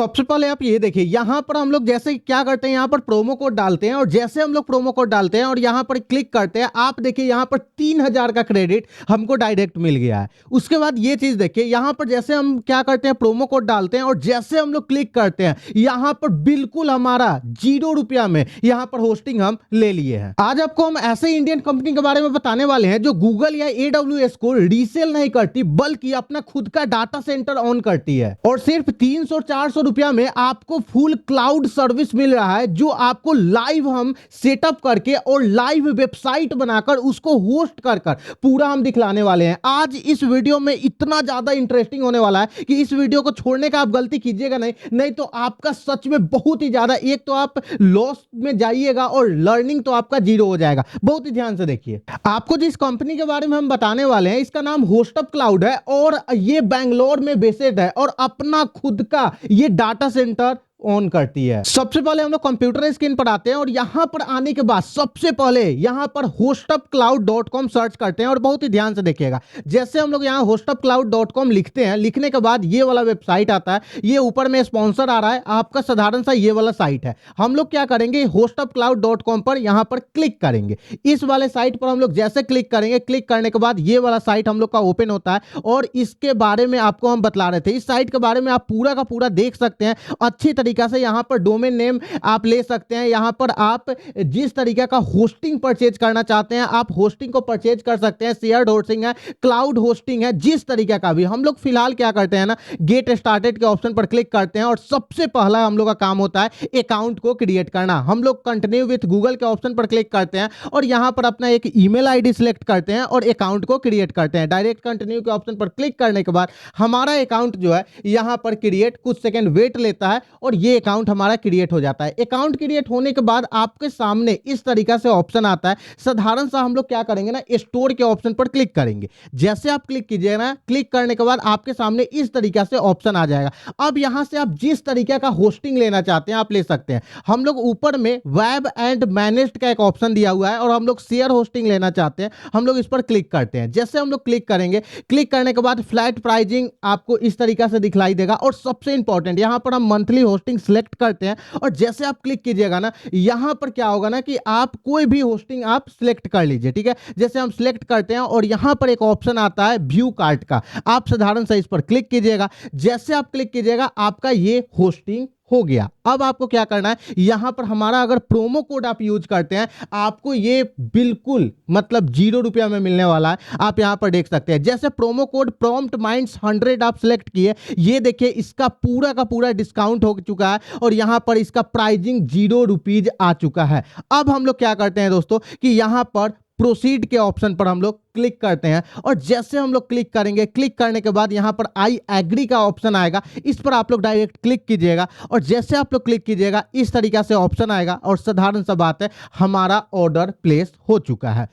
सबसे पहले आप ये देखिए, यहाँ पर हम लोग जैसे क्या करते हैं, यहाँ पर प्रोमो कोड डालते हैं और जैसे हम लोग प्रोमो कोड डालते हैं और यहाँ पर क्लिक करते हैं, आप देखिए यहाँ पर 3000 का क्रेडिट हमको डायरेक्ट मिल गया है। उसके बाद ये चीज देखिए, यहाँ पर जैसे हम क्या करते हैं, प्रोमो कोड डालते हैं और जैसे हम लोग क्लिक करते हैं, यहाँ पर बिल्कुल हमारा 0 रुपया में यहाँ पर होस्टिंग हम ले लिए हैं। आज आपको हम ऐसे इंडियन कंपनी के बारे में बताने वाले हैं जो गूगल या AWS को रीसेल नहीं करती, बल्कि अपना खुद का डाटा सेंटर ऑन करती है और सिर्फ 300-400 रुपया में आपको फुल क्लाउड सर्विस मिल रहा है, जो आपको लाइव हम सेटअप करके और लाइव वेबसाइट बनाकर उसको होस्ट कर कर पूरा हम दिखलाने वाले हैं। आज इस वीडियो में इतना ज्यादा इंटरेस्टिंग होने वाला है कि इस वीडियो को छोड़ने का आप गलती कीजिएगा नहीं तो आपका सच में बहुत ही ज्यादा, एक तो आप लॉस में जाइएगा और लर्निंग तो आपका जीरो हो जाएगा। बहुत ही ध्यान से देखिए, आपको जिस कंपनी के बारे में हम बताने वाले हैं इसका नाम होस्टअप क्लाउड है और ये बैंगलोर में बेस्ड है और अपना खुद का ये डाटा सेंटर ऑन करती है। सबसे पहले हम लोग कंप्यूटर स्क्रीन पर आते हैं और यहां पर आने के बाद सबसे पहले यहां पर hostupcloud.com सर्च करते हैं और बहुत ही ध्यान से देखिएगा। जैसे हम लोग यहां hostupcloud.com लिखते हैं, लिखने के बाद ये वाला वेबसाइट आता है, ये ऊपर में स्पॉन्सर आ रहा है आपका, साधारण सा ये वाला साइट है। हम लोग क्या करेंगे, hostupcloud.com पर यहां पर क्लिक करेंगे। इस वाले साइट पर हम लोग जैसे क्लिक करेंगे, क्लिक करने के बाद ये वाला साइट हम लोग का ओपन होता है और इसके बारे में आपको हम बतला रहे थे। इस साइट के बारे में आप पूरा का पूरा देख सकते हैं अच्छी तरीके से। यहां पर डोमेन नेम आप ले सकते हैं, यहां पर आप जिस तरीके का होस्टिंग परचेज करना चाहते हैं आप होस्टिंग को परचेज कर सकते हैं। शेयर्ड होस्टिंग है, क्लाउड होस्टिंग है, जिस तरीके का भी। हम लोग फिलहाल क्या करते हैं ना, गेट स्टार्टेड के ऑप्शन पर क्लिक करते हैं और सबसे पहला हम लोग का काम होता है अकाउंट को क्रिएट करना। हम लोग कंटिन्यू विथ गूगल के ऑप्शन पर क्लिक करते हैं और यहां पर अपना एक ईमेल आईडी सिलेक्ट करते हैं और अकाउंट को क्रिएट करते हैं। डायरेक्ट कंटिन्यू के ऑप्शन पर क्लिक करने के बाद हमारा अकाउंट जो है यहां पर क्रिएट कुछ सेकंड वेट लेता है और ये अकाउंट हमारा क्रिएट हो जाता है। अकाउंट क्रिएट होने के बाद आपके सामने इस तरीका से ऑप्शन आता है। साधारण सा हम लोग क्या करेंगे ना, स्टोर के ऑप्शन पर क्लिक करेंगे। जैसे आप क्लिक कीजिएगा ना, क्लिक करने के बाद आपके सामने इस तरीका से ऑप्शन आ जाएगा। अब यहां से आप जिस तरीके का होस्टिंग लेना चाहते हैं आप ले सकते हैं। हम लोग ऊपर में वेब एंड मैनेज्ड का एक ऑप्शन दिया हुआ है और हम लोग शेयर होस्टिंग लेना चाहते हैं, हम लोग इस पर क्लिक करते हैं। जैसे हम लोग क्लिक करेंगे, क्लिक करने के बाद फ्लैट प्राइसिंग आपको इस तरीका से दिखलाई देगा और सबसे इंपॉर्टेंट यहां पर हम मंथली होस्टिंग सिलेक्ट करते हैं और जैसे आप क्लिक कीजिएगा ना, यहां पर क्या होगा ना कि आप कोई भी होस्टिंग आप सिलेक्ट कर लीजिए, ठीक है। जैसे हम सिलेक्ट करते हैं और यहां पर एक ऑप्शन आता है व्यू कार्ट का, आप साधारण सा इस पर क्लिक कीजिएगा। जैसे आप क्लिक कीजिएगा आपका ये होस्टिंग हो गया। अब आपको क्या करना है, यहां पर हमारा अगर प्रोमो कोड आप यूज करते हैं आपको ये बिल्कुल मतलब 0 रुपया में मिलने वाला है। आप यहां पर देख सकते हैं, जैसे प्रोमो कोड प्रॉम्प्ट माइंड्स 100 आप सिलेक्ट किए, ये देखिए इसका पूरा का पूरा डिस्काउंट हो चुका है और यहां पर इसका प्राइसिंग 0 रुपीज आ चुका है। अब हम लोग क्या करते हैं दोस्तों कि यहां पर प्रोसीड के ऑप्शन पर हम लोग क्लिक करते हैं और जैसे हम लोग क्लिक करेंगे, क्लिक करने के बाद यहां पर आई एग्री का ऑप्शन आएगा, इस पर आप लोग डायरेक्ट क्लिक कीजिएगा और जैसे आप लोग क्लिक कीजिएगा इस तरीके से ऑप्शन आएगा और साधारण सा बात है हमारा ऑर्डर प्लेस हो चुका है।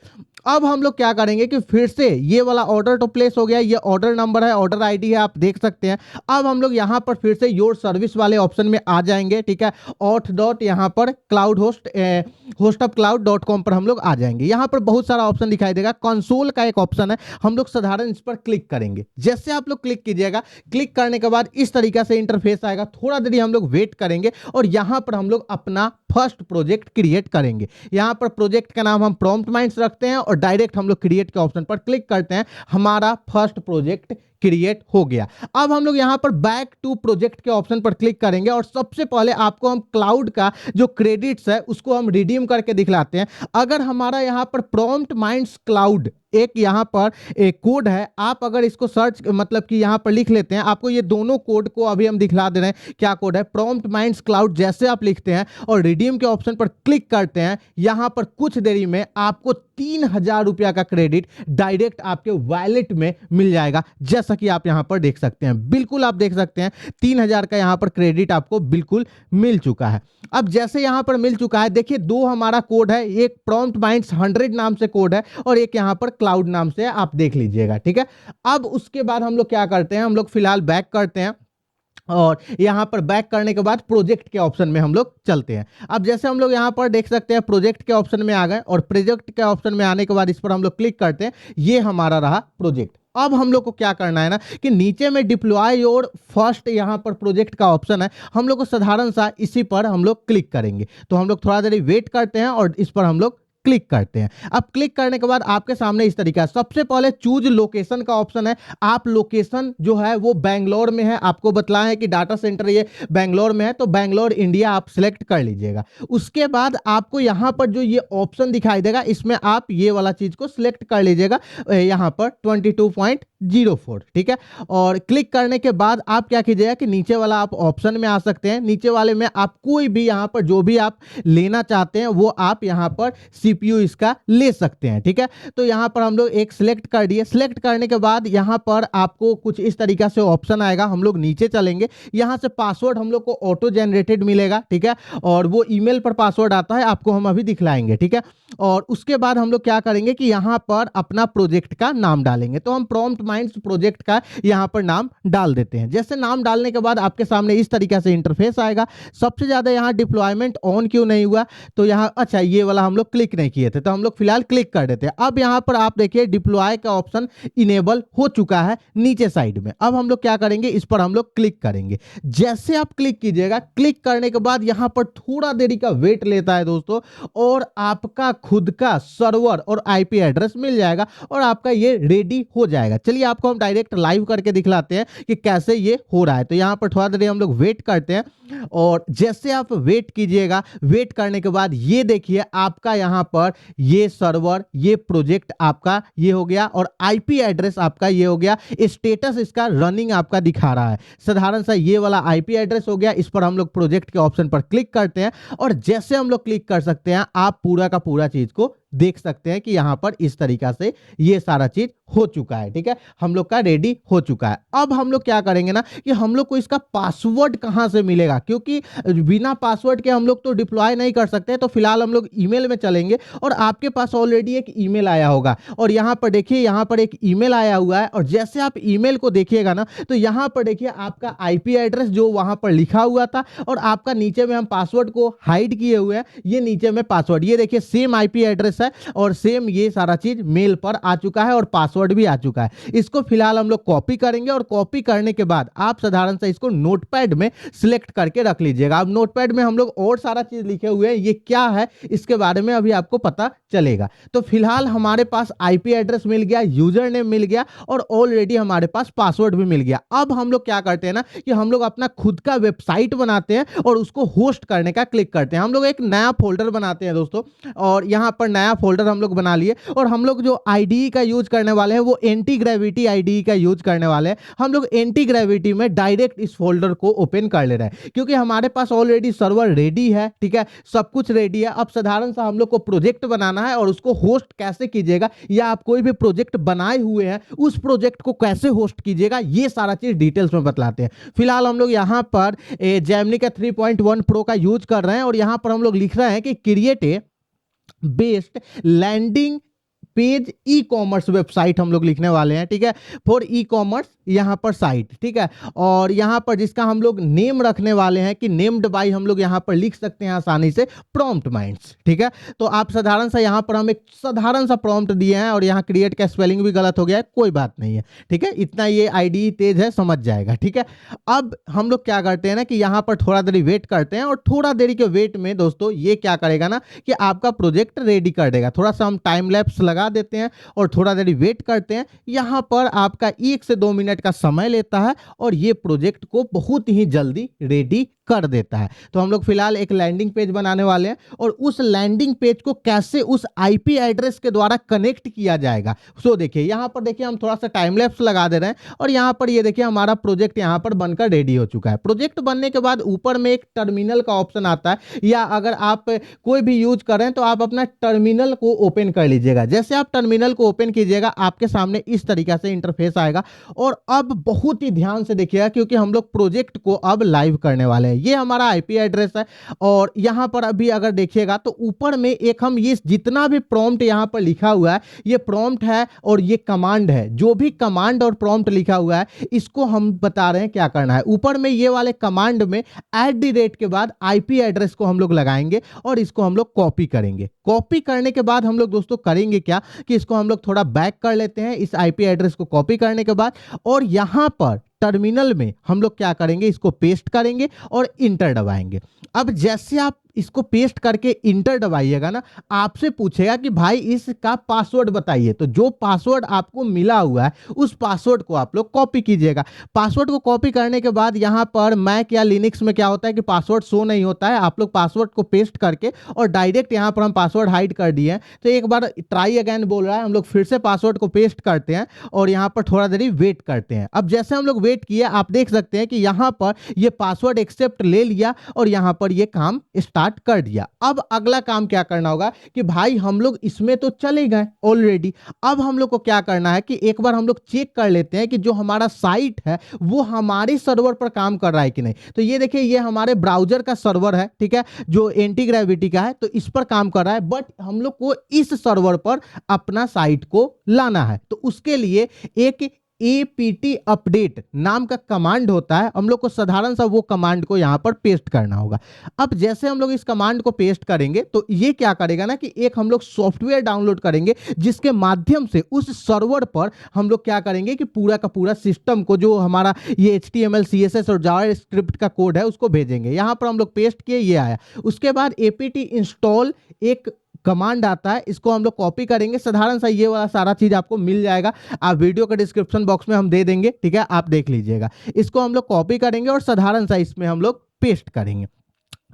अब हम लोग क्या करेंगे कि फिर से ये वाला ऑर्डर तो प्लेस हो गया, ये ऑर्डर नंबर है, ऑर्डर आईडी है, आप देख सकते हैं। अब हम लोग यहां पर फिर से योर सर्विस वाले ऑप्शन में आ जाएंगे, ठीक है। ऑथ डॉट यहां पर क्लाउड hostupcloud.com पर हम लोग आ जाएंगे। यहां पर बहुत सारा ऑप्शन दिखाई देगा, कंसोल का एक ऑप्शन है, हम लोग साधारण इस पर क्लिक करेंगे। जैसे आप लोग क्लिक कीजिएगा, क्लिक करने के बाद इस तरीके से इंटरफेस आएगा। थोड़ा देरी हम लोग वेट करेंगे और यहां पर हम लोग अपना फर्स्ट प्रोजेक्ट क्रिएट करेंगे। यहां पर प्रोजेक्ट का नाम हम प्रॉम्प्ट माइंड्स रखते हैं और डायरेक्ट हम लोग क्रिएट के ऑप्शन पर क्लिक करते हैं। हमारा फर्स्ट प्रोजेक्ट क्रिएट हो गया। अब हम लोग यहां पर बैक टू प्रोजेक्ट के ऑप्शन पर क्लिक करेंगे और सबसे पहले आपको हम क्लाउड का जो क्रेडिट्स है उसको हम रिडीम करके दिखलाते हैं। अगर हमारा यहां पर प्रॉम्प्ट माइंड्स क्लाउड एक यहां पर एक कोड है, आप अगर इसको सर्च मतलब कि यहां पर लिख लेते हैं, आपको ये दोनों कोड को अभी हम दिखला दे रहे हैं। क्या कोड है, प्रॉम्प्ट माइंड्स क्लाउड। जैसे आप लिखते हैं और रिडीम के ऑप्शन पर क्लिक करते हैं, यहां पर कुछ देरी में आपको 3000 रुपया का क्रेडिट डायरेक्ट आपके वॉलेट में मिल जाएगा। जैसा कि आप यहां पर देख सकते हैं, बिल्कुल आप देख सकते हैं 3000 का यहां पर क्रेडिट आपको बिल्कुल मिल चुका है। अब जैसे यहां पर मिल चुका है, देखिए दो हमारा कोड है, एक प्रॉम्प्ट माइंड्स 100 नाम से कोड है और एक यहां पर क्लाउड नाम से, आप देख लीजिएगा, ठीक है। अब उसके बाद हम लोग क्या करते हैं, हम लोग फिलहाल बैक करते हैं और यहाँ पर बैक करने के बाद प्रोजेक्ट के ऑप्शन में हम लोग चलते हैं। अब जैसे हम लोग यहाँ पर देख सकते हैं प्रोजेक्ट के ऑप्शन में आ गए और प्रोजेक्ट के ऑप्शन में आने के बाद इस पर हम लोग क्लिक करते हैं, ये हमारा रहा प्रोजेक्ट। अब हम लोग को क्या करना है ना कि नीचे में डिप्लॉय योर फर्स्ट यहाँ पर प्रोजेक्ट का ऑप्शन है, हम लोग को साधारण सा इसी पर हम लोग क्लिक करेंगे। तो हम लोग थोड़ा देर वेट करते हैं और इस पर हम लोग क्लिक करते हैं। अब क्लिक करने के बाद आपके सामने इस तरीका, सबसे पहले चूज लोकेशन का ऑप्शन है। आप लोकेशन जो है वो बैंगलोर में है, आपको बतलाया है कि डाटा सेंटर ये बैंगलोर में है, तो बैंगलोर इंडिया आप सिलेक्ट कर लीजिएगा। उसके बाद आपको यहाँ पर जो ये ऑप्शन दिखाई देगा इसमें आप ये वाला चीज को सिलेक्ट कर लीजिएगा, यहाँ पर 22.04, ठीक है। और क्लिक करने के बाद आप क्या कीजिएगा कि नीचे वाला आप ऑप्शन में आ सकते हैं। नीचे वाले में आप कोई भी यहाँ पर जो भी आप लेना चाहते हैं वो आप यहाँ पर सीपीयू इसका ले सकते हैं, ठीक है। तो यहाँ पर हम लोग एक सिलेक्ट कर दिए। सिलेक्ट करने के बाद यहाँ पर आपको कुछ इस तरीका से ऑप्शन आएगा। हम लोग नीचे चलेंगे, यहाँ से पासवर्ड हम लोग को ऑटो जनरेटेड मिलेगा, ठीक है। और वो ईमेल पर पासवर्ड आता है, आपको हम अभी दिखलाएंगे, ठीक है। और उसके बाद हम लोग क्या करेंगे कि यहाँ पर अपना प्रोजेक्ट का नाम डालेंगे। तो हम प्रॉम्प्ट माइंड्स प्रोजेक्ट का यहाँ पर नाम डाल देते हैं। जैसे नाम डालने के बाद आपके सामने इस तरीके से इंटरफेस आएगा। सबसे ज्यादा यहाँ डिप्लॉयमेंट ऑन क्यों नहीं हुआ, तो यहाँ अच्छा ये वाला हम लोग क्लिक नहीं किए थे, तो हम लोग फिलहाल क्लिक कर देते हैं। अब यहाँ पर आप देखिए डिप्लॉय का ऑप्शन इनेबल हो चुका है नीचे साइड में। अब हम लोग क्या करेंगे, इस पर हम लोग क्लिक करेंगे। जैसे आप क्लिक कीजिएगा, क्लिक करने के बाद यहाँ पर थोड़ा देरी का वेट लेता है दोस्तों, और आपका खुद का सर्वर और आईपी एड्रेस मिल जाएगा और आपका ये रेडी हो जाएगा। चलिए आपको हम डायरेक्ट लाइव करके दिखलाते हैं कि कैसे ये हो रहा है। तो यहाँ पर थोड़ा देर हम लोग वेट करते हैं, और जैसे आप वेट कीजिएगा, वेट करने के बाद ये देखिए आपका यहाँ पर ये सर्वर, ये प्रोजेक्ट आपका ये हो गया और आईपी एड्रेस आपका ये हो गया। स्टेटस इसका रनिंग आपका दिखा रहा है। साधारण सा ये वाला आईपी एड्रेस हो गया। इस पर हम लोग प्रोजेक्ट के ऑप्शन पर क्लिक करते हैं और जैसे हम लोग क्लिक कर सकते हैं, आप पूरा का पूरा चीज को देख सकते हैं कि यहां पर इस तरीका से ये सारा चीज हो चुका है, ठीक है। हम लोग का रेडी हो चुका है। अब हम लोग क्या करेंगे ना कि हम लोग को इसका पासवर्ड कहां से मिलेगा, क्योंकि बिना पासवर्ड के हम लोग तो डिप्लॉय नहीं कर सकते। तो फिलहाल हम लोग ईमेल में चलेंगे और आपके पास ऑलरेडी एक ईमेल आया होगा और यहां पर देखिए यहां पर एक ईमेल आया हुआ है। और जैसे आप ईमेल को देखिएगा ना तो यहां पर देखिए आपका आईपी एड्रेस जो वहां पर लिखा हुआ था और आपका नीचे में हम पासवर्ड को हाइड किए हुए हैं, ये नीचे में पासवर्ड, ये देखिए सेम आईपी एड्रेस है और सेम ये सारा चीज मेल पर आ चुका है और पासवर्ड भी आ चुका है। इसको फिलहाल हम लोग कॉपी करेंगे और कॉपी करने के बाद आप साधारण से इसको नोटपैड में सिलेक्ट करके रख लीजिएगा। अब नोटपैड में हम लोग और सारा चीज लिखे हुए हैं, ये क्या है इसके बारे में अभी आपको पता चलेगा। तो फिलहाल हमारे पास आईपी एड्रेस मिल गया, यूजर नेम मिल गया और ऑलरेडी हमारे पास पासवर्ड भी मिल गया। अब हम लोग क्या करते हैं ना कि हम लोग अपना खुद का वेबसाइट बनाते हैं और उसको होस्ट करने का क्लिक करते हैं। हम लोग एक नया फोल्डर बनाते हैं दोस्तों, और यहां पर नया फोल्डर हम लोग बना लिए और हम लोग जो आईडीई का यूज करने वाले हैं वो एंटी ग्रेविटी आईडीई का यूज करने वाले हैं। हम लोग एंटी ग्रेविटी में डायरेक्ट इस फोल्डर को ओपन कर ले रहे हैं क्योंकि हमारे पास ऑलरेडी सर्वर रेडी है, ठीक है, सब कुछ रेडी है। अब साधारण सा हम लोग को प्रोजेक्ट बनाना है और उसको होस्ट कैसे कीजिएगा, या आप कोई भी प्रोजेक्ट बनाए हुए हैं उस प्रोजेक्ट को कैसे होस्ट कीजिएगा, ये सारा चीज डिटेल्स में बतलाते हैं। फिलहाल हम लोग यहां पर जेमिनी का 3.1 प्रो का यूज कर रहे हैं और यहां पर हम लोग लिख रहे हैं कि create a based landing page e commerce website हम लोग लिखने वाले हैं, ठीक है, फॉर ई कॉमर्स यहां पर साइट, ठीक है। और यहां पर जिसका हम लोग नेम रखने वाले हैं कि नेम्ड बाय हम लोग यहां पर लिख सकते हैं आसानी से प्रॉम्प्ट माइंड्स, ठीक है। तो आप साधारण सा यहां पर हम एक साधारण सा प्रॉम्प्ट दिए हैं और यहां क्रिएट का स्पेलिंग भी गलत हो गया है, कोई बात नहीं है, ठीक है, इतना ये आईडी तेज है, समझ जाएगा, ठीक है। अब हम लोग क्या करते हैं ना कि यहां पर थोड़ा देरी वेट करते हैं और थोड़ा देरी के वेट में दोस्तों ये क्या करेगा ना कि आपका प्रोजेक्ट रेडी कर देगा। थोड़ा सा हम टाइम लैप्स लगा देते हैं और थोड़ा देरी वेट करते हैं। यहां पर आपका 1 से 2 मिनट का समय लेता है और ये प्रोजेक्ट को बहुत ही जल्दी रेडी कर देता है। तो हम लोग फिलहाल एक लैंडिंग पेज बनाने वाले हैं और उस लैंडिंग पेज को कैसे उस आईपी एड्रेस के द्वारा कनेक्ट किया जाएगा, सो देखिए यहां पर देखिए हम थोड़ा सा टाइम लैप्स लगा दे रहे हैं और यहां पर ये देखिए हमारा प्रोजेक्ट यहां पर बनकर रेडी हो चुका है। प्रोजेक्ट बनने के बाद ऊपर में एक टर्मिनल का ऑप्शन आता है, या अगर आप कोई भी यूज कर रहे हैं तो आप अपना टर्मिनल को ओपन कर लीजिएगा। जैसे आप टर्मिनल को ओपन कीजिएगा आपके सामने इस तरीके से इंटरफेस आएगा। और अब बहुत ही ध्यान से देखिएगा क्योंकि हम लोग प्रोजेक्ट को अब लाइव करने वाले हैं। ये हमारा आईपी एड्रेस है। और यहाँ पर अभी अगर देखिएगा तो ऊपर में एक हम ये जितना भी प्रॉम्प्ट यहाँ पर लिखा हुआ है ये प्रॉम्प्ट है और ये कमांड है। जो भी कमांड और प्रॉम्प्ट लिखा हुआ है इसको हम बता रहे हैं क्या करना है। ऊपर में ये वाले कमांड में @ के बाद आईपी एड्रेस को हम लोग लगाएंगे और इसको हम लोग कॉपी करेंगे। कॉपी करने के बाद हम लोग दोस्तों करेंगे क्या कि इसको हम लोग थोड़ा बैक कर लेते हैं इस आईपी एड्रेस को कॉपी करने के बाद, और यहां पर टर्मिनल में हम लोग क्या करेंगे इसको पेस्ट करेंगे और इंटर दबाएंगे। अब जैसे आप इसको पेस्ट करके इंटर दबाइएगा ना, आपसे पूछेगा कि भाई इसका पासवर्ड बताइए। तो जो पासवर्ड आपको मिला हुआ है उस पासवर्ड को आप लोग कॉपी कीजिएगा। पासवर्ड को कॉपी करने के बाद यहाँ पर मैक या लिनक्स में क्या होता है कि पासवर्ड शो नहीं होता है। आप लोग पासवर्ड को पेस्ट करके और डायरेक्ट यहाँ पर हम पासवर्ड हाइड कर दिए हैं। तो एक बार ट्राई अगेन बोल रहा है, हम लोग फिर से पासवर्ड को पेस्ट करते हैं और यहाँ पर थोड़ा देरी वेट करते हैं। अब जैसे हम लोग वेट किए आप देख सकते हैं कि यहाँ पर ये पासवर्ड एक्सेप्ट ले लिया और यहाँ पर ये काम स्टार्ट कर दिया। अब अगला काम क्या करना होगा कि भाई हम लोग इसमें तो चले गए ऑलरेडी। अब हम लोग को क्या करना है कि एक बार हम लोग चेक कर लेते हैं कि जो हमारा साइट है वो हमारे सर्वर पर काम कर रहा है कि नहीं। तो ये देखिए ये हमारे ब्राउजर का सर्वर है, ठीक है, जो एंटी ग्रेविटी का है, तो इस पर काम कर रहा है। बट हम लोग को इस सर्वर पर अपना साइट को लाना है। तो उसके लिए एक apt अपडेट नाम का कमांड होता है। हम लोग को साधारण सा वो कमांड को यहां पर पेस्ट करना होगा। अब जैसे हम लोग इस कमांड को पेस्ट करेंगे तो ये क्या करेगा ना कि एक हम लोग सॉफ्टवेयर डाउनलोड करेंगे जिसके माध्यम से उस सर्वर पर हम लोग क्या करेंगे कि पूरा का पूरा सिस्टम को जो हमारा ये HTML CSS और जावास्क्रिप्ट का कोड है उसको भेजेंगे। यहां पर हम लोग पेस्ट किए, ये आया। उसके बाद apt इंस्टॉल एक कमांड आता है, इसको हम लोग कॉपी करेंगे। साधारण सा ये वाला सारा चीज आपको मिल जाएगा, आप वीडियो के डिस्क्रिप्शन बॉक्स में हम दे देंगे, ठीक है, आप देख लीजिएगा। इसको हम लोग कॉपी करेंगे और साधारण सा इसमें हम लोग पेस्ट करेंगे।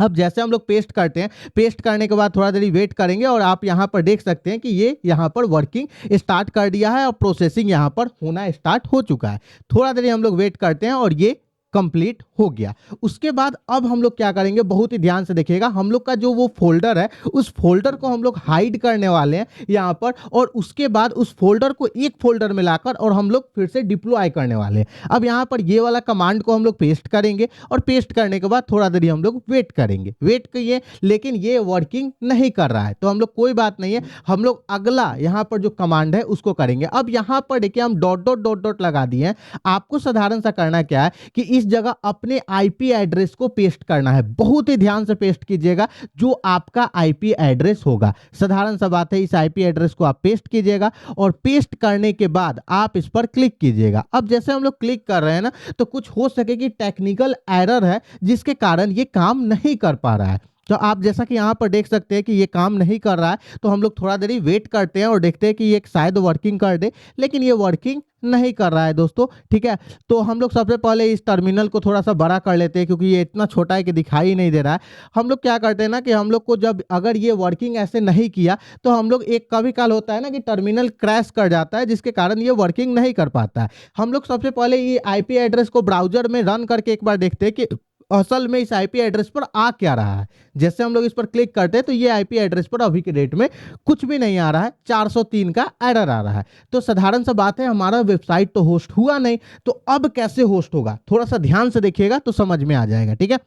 अब जैसे हम लोग पेस्ट करते हैं, पेस्ट करने के बाद थोड़ा देरी वेट करेंगे और आप यहाँ पर देख सकते हैं कि ये यहाँ पर वर्किंग स्टार्ट कर दिया है और प्रोसेसिंग यहाँ पर होना स्टार्ट हो चुका है। थोड़ा देरी हम लोग वेट करते हैं और ये कंप्लीट हो गया। उसके बाद अब हम लोग क्या करेंगे, बहुत ही ध्यान से देखिएगा, हम लोग का जो वो फोल्डर है उस फोल्डर को हम लोग हाइड करने वाले हैं यहाँ पर, और उसके बाद उस फोल्डर को एक फोल्डर में लाकर और हम लोग फिर से डिप्लॉय करने वाले हैं। अब यहाँ पर ये वाला कमांड को हम लोग पेस्ट करेंगे और पेस्ट करने के बाद थोड़ा देरी हम लोग वेट करेंगे। वेट किए लेकिन ये वर्किंग नहीं कर रहा है, तो हम लोग कोई बात नहीं है, हम लोग अगला यहाँ पर जो कमांड है उसको करेंगे। अब यहाँ पर देखिए हम डॉट डॉट डॉट डॉट लगा दिए हैं। आपको साधारण सा करना क्या है कि इस जगह अपने आईपी एड्रेस को पेस्ट करना है। बहुत ही ध्यान से पेस्ट कीजिएगा जो आपका आईपी एड्रेस होगा। साधारण सा बात है, इस आईपी एड्रेस को आप पेस्ट कीजिएगा और पेस्ट करने के बाद आप इस पर क्लिक कीजिएगा। अब जैसे हम लोग क्लिक कर रहे हैं ना, तो कुछ हो सके कि टेक्निकल एरर है जिसके कारण ये काम नहीं कर पा रहा है। तो आप जैसा कि यहाँ पर देख सकते हैं कि ये काम नहीं कर रहा है, तो हम लोग थोड़ा देरी वेट करते हैं और देखते हैं कि ये शायद वर्किंग कर दे, लेकिन ये वर्किंग नहीं कर रहा है दोस्तों, ठीक है। तो हम लोग सबसे पहले इस टर्मिनल को थोड़ा सा बड़ा कर लेते हैं क्योंकि ये इतना छोटा है कि दिखाई नहीं दे रहा है। हम लोग क्या करते हैं ना कि हम लोग को जब अगर ये वर्किंग ऐसे नहीं किया तो हम लोग एक कभी काल होता है ना कि टर्मिनल क्रैश कर जाता है जिसके कारण ये वर्किंग नहीं कर पाता है। हम लोग सबसे पहले ये आईपी एड्रेस को ब्राउजर में रन करके एक बार देखते हैं कि असल में इस आईपी एड्रेस पर आ क्या रहा है। जैसे हम लोग इस पर क्लिक करते हैं तो ये आईपी एड्रेस पर अभी के डेट में कुछ भी नहीं आ रहा है, 403 का एरर आ रहा है। तो साधारण सा बात है, हमारा वेबसाइट तो होस्ट हुआ नहीं, तो अब कैसे होस्ट होगा, थोड़ा सा ध्यान से देखिएगा तो समझ में आ जाएगा, ठीक है।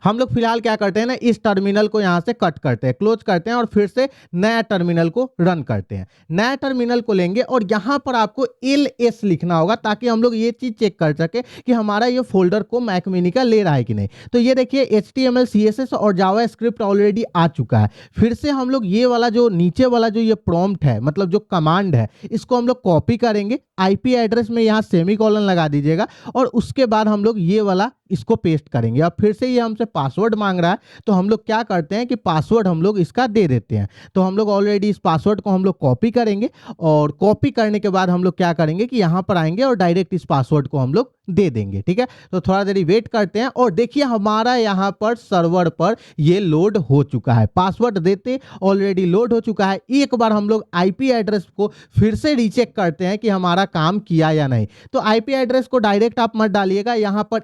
हम लोग फिलहाल क्या करते हैं ना, इस टर्मिनल को यहां से कट करते हैं, क्लोज करते हैं और फिर से नया टर्मिनल को रन करते हैं। नया टर्मिनल को लेंगे और यहां पर आपको ls लिखना होगा ताकि हम लोग ये चीज चेक कर सके कि हमारा ये फोल्डर को मैक मिनी का ले रहा है कि नहीं। तो ये देखिए HTML CSS और जावास्क्रिप्ट ऑलरेडी आ चुका है। फिर से हम लोग ये वाला जो नीचे वाला जो ये प्रॉम्प्ट है, मतलब जो कमांड है, इसको हम लोग कॉपी करेंगे। आईपी एड्रेस में यहाँ सेमीकोलन लगा दीजिएगा और उसके बाद हम लोग ये वाला इसको पेस्ट करेंगे। अब फिर से ये हमसे पासवर्ड मांग रहा है, तो हम लोग क्या करते हैं कि पासवर्ड हम लोग इसका दे देते हैं। तो हम लोग ऑलरेडी इस पासवर्ड को हम लोग कॉपी करेंगे और कॉपी करने के बाद हम लोग क्या करेंगे कि यहाँ पर आएंगे और डायरेक्ट इस पासवर्ड को हम लोग दे देंगे, ठीक है। तो थोड़ा देरी वेट करते हैं और देखिए हमारा यहाँ पर सर्वर पर ये लोड हो चुका है। पासवर्ड देते ऑलरेडी लोड हो चुका है। एक बार हम लोग आईपी एड्रेस को फिर से रीचेक करते हैं कि हमारा काम किया या नहीं। तो आईपी एड्रेस को डायरेक्ट आप मत डालिएगा, यहाँ पर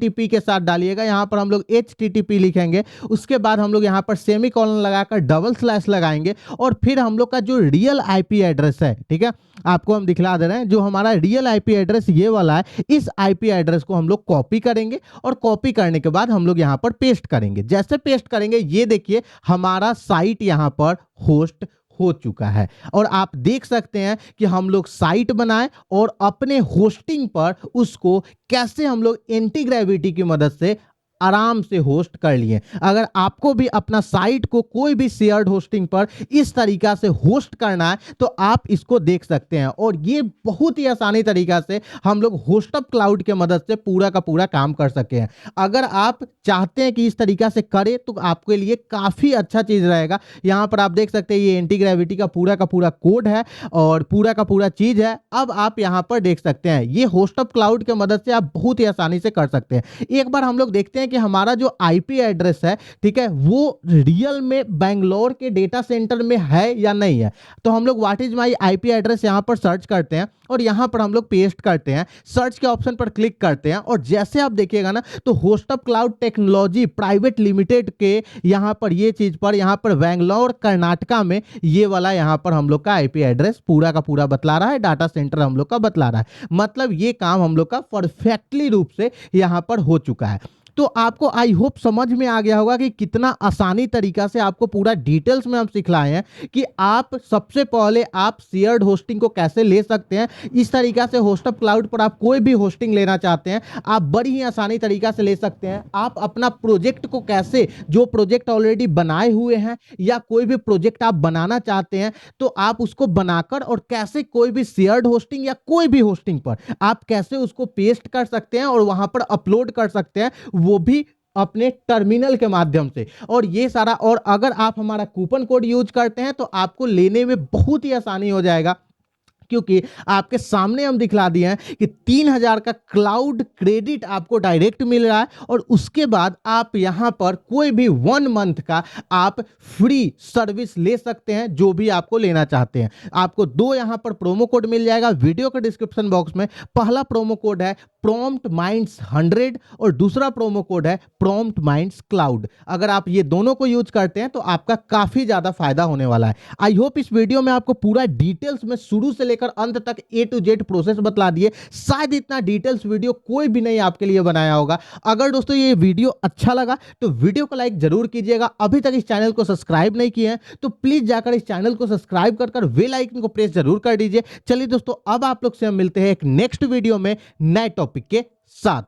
HTTP के साथ डालिएगा, यहाँ पर हम लोग HTTP लिखेंगे, उसके बाद हम लोग यहाँ पर सेमीकोलन लगाकर डबल स्लैश लगाएंगे और फिर हम लोग का जो रियल आईपी एड्रेस है, ठीक है, आपको हम दिखला दे रहे हैं, जो हमारा रियल आईपी एड्रेस ये वाला है, इस आईपी एड्रेस को हम लोग कॉपी करेंगे और कॉपी करने के बाद हम लोग यहाँ पर पेस्ट करेंगे। जैसे पेस्ट करेंगे ये देखिए हमारा साइट यहाँ पर होस्ट हो चुका है और आप देख सकते हैं कि हम लोग साइट बनाए और अपने होस्टिंग पर उसको कैसे हम लोग एंटी ग्रेविटी की मदद से आराम से होस्ट कर लिए। अगर आपको भी अपना साइट को कोई भी शेयर्ड होस्टिंग पर इस तरीका से होस्ट करना है तो आप इसको देख सकते हैं और ये बहुत ही आसानी तरीका से हम लोग होस्टअप क्लाउड के मदद से पूरा का पूरा काम कर सके हैं। अगर आप चाहते हैं कि इस तरीका से करें तो आपके लिए काफ़ी अच्छा चीज़ रहेगा। यहाँ पर आप देख सकते हैं ये एंटी ग्रेविटी का पूरा कोड है और पूरा का पूरा चीज़ है। अब आप यहाँ पर देख सकते हैं ये होस्टअप क्लाउड के मदद से आप बहुत ही आसानी से कर सकते हैं। एक बार हम लोग देखते हैं कि हमारा जो आईपी एड्रेस है, ठीक है, वो रियल में बेंगलोर के डेटा सेंटर में है या नहीं है। तो हम लोग what is my IP address यहां पर सर्च करते हैं और यहां पर हम लोग पेस्ट करते हैं, सर्च के ऑप्शन पर क्लिक करते हैं और जैसे आप देखिएगा ना तो होस्टअप क्लाउड टेक्नोलॉजी प्राइवेट लिमिटेड के यहां पर ये चीज पर यहां पर बेंगलोर कर्नाटका में ये वाला यहां पर हम लोग का आईपी एड्रेस पूरा का पूरा बतला रहा है, डाटा सेंटर हम लोग का बतला रहा है। मतलब ये काम हम लोग का परफेक्टली रूप से यहां पर हो चुका है। तो आपको आई होप समझ में आ गया होगा कि कितना आसानी तरीका से आपको पूरा डिटेल्स में हम सिखलाए हैं कि आप सबसे पहले आप शेयर्ड होस्टिंग को कैसे ले सकते हैं। इस तरीका से होस्टअप क्लाउड पर आप कोई भी होस्टिंग लेना चाहते हैं आप बड़ी ही आसानी तरीका से ले सकते हैं। आप अपना प्रोजेक्ट को कैसे, जो प्रोजेक्ट ऑलरेडी बनाए हुए हैं या कोई भी प्रोजेक्ट आप बनाना चाहते हैं तो आप उसको बनाकर और कैसे कोई भी शेयर्ड होस्टिंग या कोई भी होस्टिंग पर आप कैसे उसको पेस्ट कर सकते हैं और वहां पर अपलोड कर सकते हैं, वो भी अपने टर्मिनल के माध्यम से। और ये सारा, और अगर आप हमारा कूपन कोड यूज करते हैं तो आपको लेने में बहुत ही आसानी हो जाएगा, क्योंकि आपके सामने हम दिखला दिए हैं कि 3000 का क्लाउड क्रेडिट आपको डायरेक्ट मिल रहा है और उसके बाद आप यहां पर कोई भी 1 मंथ का आप फ्री सर्विस ले सकते हैं जो भी आपको लेना चाहते हैं। आपको 2 यहां पर प्रोमो कोड मिल जाएगा वीडियो के डिस्क्रिप्शन बॉक्स में। पहला प्रोमो कोड है प्रॉम्प्ट माइंड्स 100 और दूसरा प्रोमो कोड है प्रॉम्प्ट माइंड्स क्लाउड। अगर आप ये दोनों को यूज करते हैं तो आपका काफी ज्यादा फायदा होने वाला है। आई होप इस वीडियो में आपको पूरा डिटेल्स में शुरू से लेकर अंत तक A to Z प्रोसेस बतला दिए। शायद इतना डिटेल्स वीडियो कोई भी नहीं आपके लिए बनाया होगा। अगर दोस्तों ये वीडियो अच्छा लगा तो वीडियो को लाइक जरूर कीजिएगा। अभी तक इस चैनल को सब्सक्राइब नहीं किए हैं तो प्लीज जाकर इस चैनल को सब्सक्राइब कर बेल आइकन को प्रेस जरूर कर दीजिए। चलिए दोस्तों अब आप लोग से हम मिलते हैं एक नेक्स्ट वीडियो में नए टॉपिक के साथ।